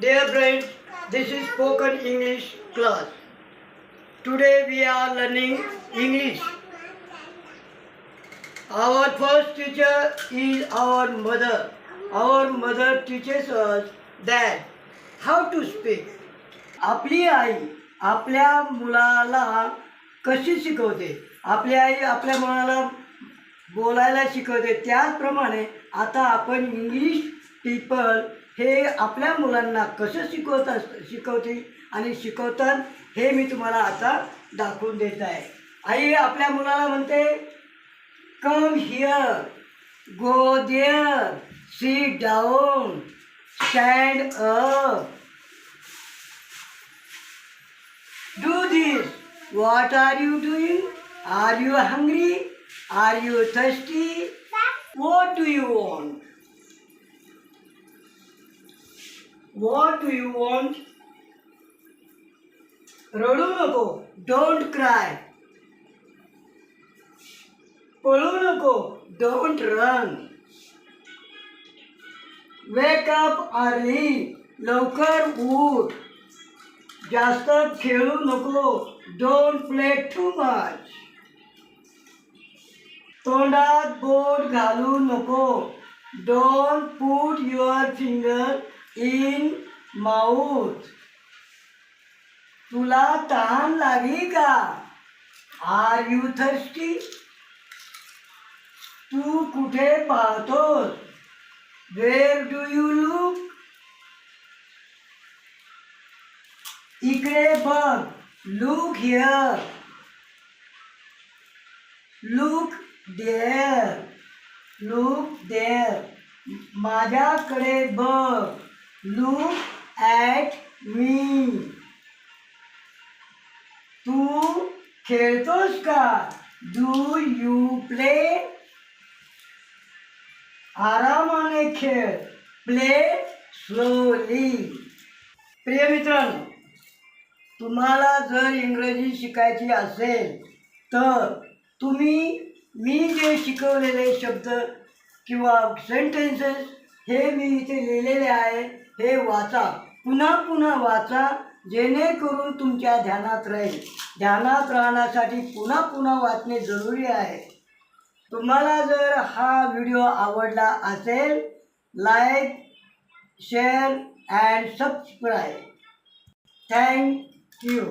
Dear friends, this is spoken English class. Today we are learning English. Our first teacher is our mother. Our mother teaches us that how to speak. आपली आई आपल्या मुलाला कशी शिकवते? आपली आई आपल्या मुलाला बोलायला शिकवते. त्याचप्रमाणे आता आपण इंग्लिश पीपल हे आपल्या मुलांना कसं शिकवते आणि शिकवतात हे मी तुम्हाला आता दाखवून देत आहे. आई आपल्या मुलाला म्हणते, come here, go there, sit down, stand up, do this. What are you doing? Are you hungry? Are you thirsty? What do you want? What do you want? रडू नको. Don't cry. पळू नको. Don't run. Wake up early. लवकर उठ. जास्त खेळू नको. Don't play too much. तोंडात बोट घालू नको. Don't put your finger in mouth. तुला तहान लागली का? Are you thirsty? तू कुठे पाहतोस? Where do you look? इकडे बघ. Look here. Look there. Look there. माझ्याकडे बघ. Look at me. तू खेळतोस का? Do you play? आरामाने खेळ. Play slowly. प्रिय मित्रांनो, तुम्हाला जर इंग्रजी शिकायची असेल तर तुम्ही मी जे शिकवलेले शब्द किंवा सेंटेन्सेस हे मी इथे लिहिलेले आहे हे वाचा. पुन्हा पुन्हा वाचा, जेणेकरून तुमच्या ध्यानात राहील. ध्यानात राहण्यासाठी पुन्हा पुन्हा वाचणे जरुरी आहे. तुम्हाला जर हा व्हिडिओ आवडला असेल, like, share and subscribe. Thank you.